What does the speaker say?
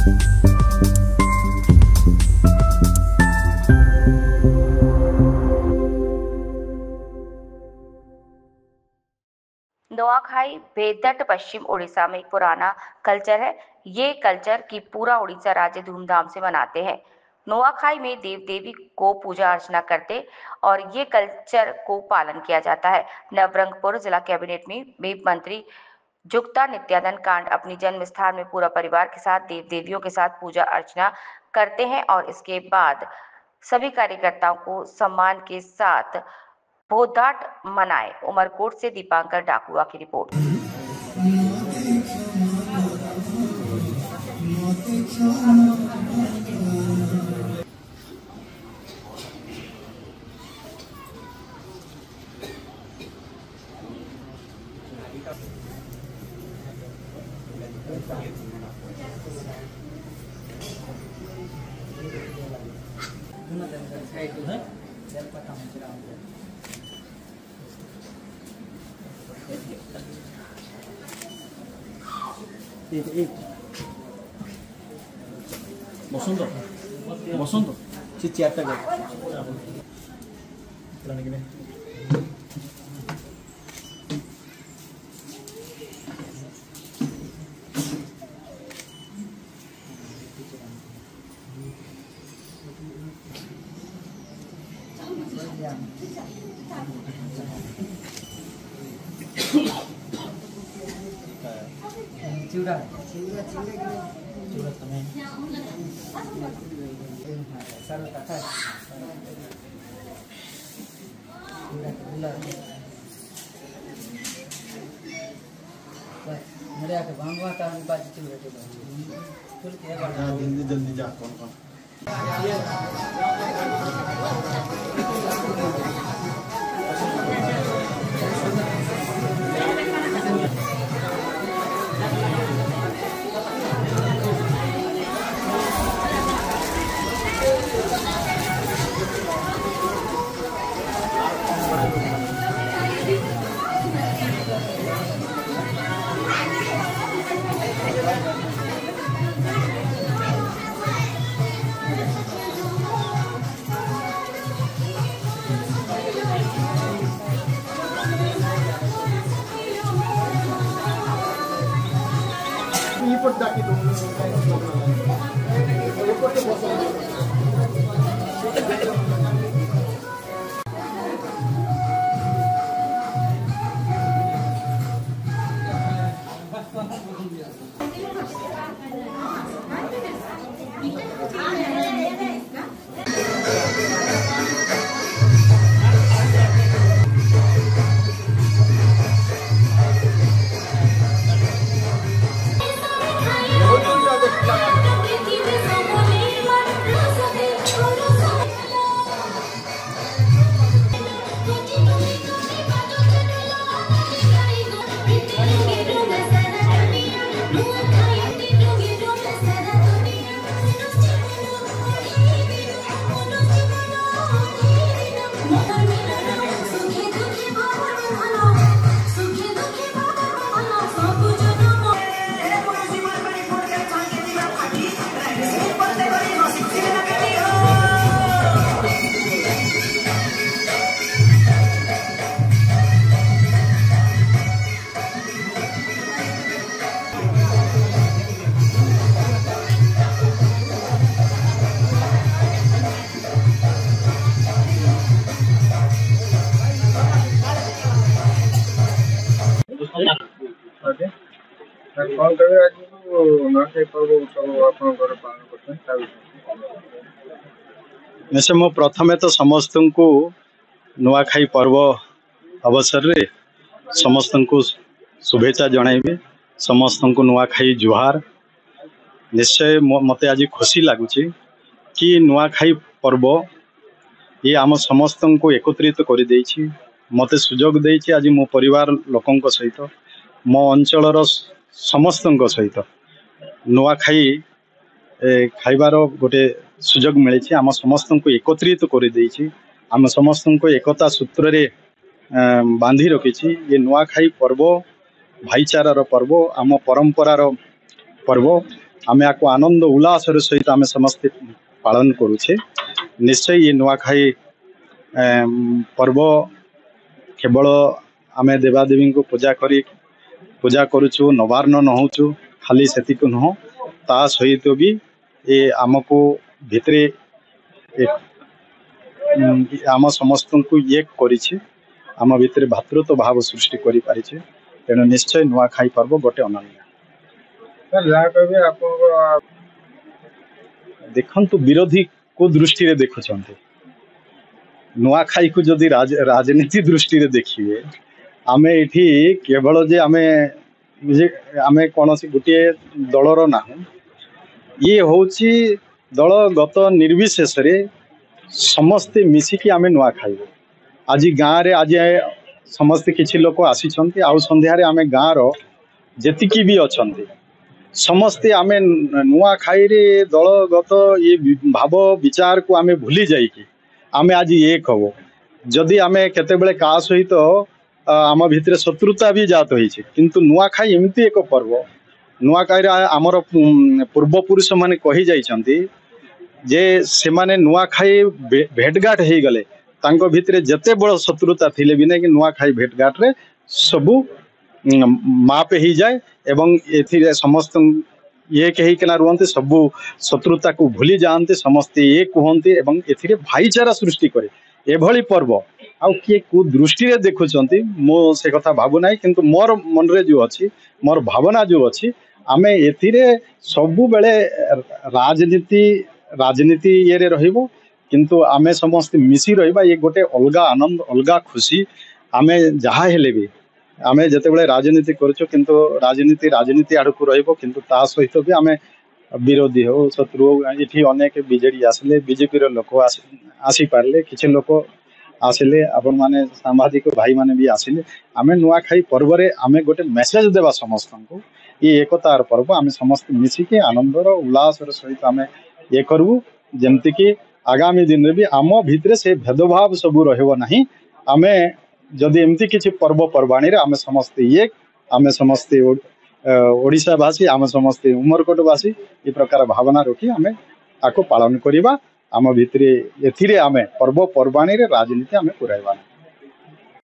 नुआखाई बेतट पश्चिम उड़ीसा में एक पुराना कल्चर है। ये कल्चर की पूरा उड़ीसा राज्य धूमधाम से मनाते हैं। नुआखाई में देव देवी को पूजा अर्चना करते और ये कल्चर को पालन किया जाता है। नवरंगपुर जिला कैबिनेट में मंत्री जुक्ता नित्यानंद कांड अपनी जन्म स्थान में पूरा परिवार के साथ देव देवियों के साथ पूजा अर्चना करते हैं और इसके बाद सभी कार्यकर्ताओं को सम्मान के साथ भोदाट मनाए। उमरकोट से दीपांकर डाकुआ की रिपोर्ट। বসন্ত বসন্ত সে চেয়ারটা গেল चिउरा तुम्हें सारो काका मेरे आके भांगवा का बाजी चिउरा जल्दी जल्दी जा कौन कौन कौन कभी आज नुआखाई पर्व उत्सव आप पालन करते वैसे मो प्रथमे तो समस्त को नुआखाई पर्व अवसर रे समस्त को शुभेच्छा जणाइबे। समस्त को नुआखाई जुहार। निश्चय मते आज खुशी लगुच कि नुआखाई पर्व ये आम समस्त को एकत्रित कर देछि। मते सुजोग देछि आज मो परिवार लोकंक सहित मो अंचलर समस्त सहित नुआखाई खाइबार गोटे सुजोग मिली। आम समस्त को एकत्रित कर देछि। आम समस्त को एकता सूत्र रे बांधी रखी। ये नुआखाई पर्व भाईचारार पर्व, आम परंपरार पर्व। आमे आपको आनंद उल्लास सहित आमे समस्ते पालन करुचे। निश्चय ये नुआखाई पर्व केवल आमे देवादेवी को पूजा करुचु नवार्ण नहुचु खाली सेतिक नुह ता सहित भी ये आमको भितरे आम समस्त को एक करिछि आम भितर भातृत्व भाव सृष्टि करि पारिछि। तेणु निश्चय नुआखाई पर्व गोटे अनन्य। सर जहाँ कभी आपको देखंतु विरोधी को दृष्टि रे देखुछन्ते नुआखाई को जदि राजनीति दृष्टि रे देखिए आमे एठी केवल जे आमे कौनसी गोटे दलर ना ये होची दलगत निर्विशेष रे समस्ते मिसिकी आमे नुआ खाइबो। आज गाँव रे आज समस्ते किछि लोक आसीछन्ते आउ संध्या रे आमे गाँव रो जेतिकी भी अछन्ते समस्ते आमे नुआ खाई रे दलगत ये भाव विचार को आमे भूली जाइकी आमे आज एक हबो। जदि आमे केते बेले का सहित आम भितर शत्रुता भी जात होइछे किंतु नुआखाई एमती एक पर्व नुआखाई आमर पूर्वपुरुष माने कहि जाइछन्ति जे से माने नुआखाई भेटघाट हो गले तांको भितरे जते बड़ शत्रुता थिले भी नै कि नुआखाई भेटघाट रे सबु माप ही जाए एवं एथिरे समस्त एक ही केना रुहंते सबु शत्रुता को भूली जाते समस्ते एक हुंते एवं एथिरे भाईचारा सृष्टि करे एभली पर्व आउ किए को दृष्टि रे देखुचंती मो से कथा भाबु नाही किंतु मोर मन रे जो अछि मोर भावना जो अछि आमे एथिरे सबु बेले राजनीति ये रे रहिबो किंतु आमे समस्त मिसी रहिबा ये गोटे अलगा आनंद अलगा खुशी आमे जहा हेले भी आमे जते बेले राजनीति करछु किंतु राजनीति आडकु रहिबो किंतु ता सहित भी आमे विरोधी हो शत्रु इठी अनेक बीजेडी आसले बीजेपी रो लोक आसी पारले किछि लोक आसिले आपण माने सामाजिक भाई माने भी आसिले आमे नुआखाई पर्व रे आमे गोटे मेसेज देबा समस्त को ये एकतार पर्व आमे समस्त मिसी के आनंदर उल्लासर सहित आमे ये करबू जेमति कि आगामी दिन रे भी आम भितरे से भेदभाव सबू रहबो नाही। आमे जदि एमती किछि पर्व पर्वाणी रे आमे समस्त एक आमे समस्त ओडिशा भाषी आमे समस्त उमरकोटवासी ये प्रकार भावना रखी आमे ताको पालन करिबा आम भितरे एथिरे आमे पर्व पर्वाणी रे राजनीति आमे पुराइबा।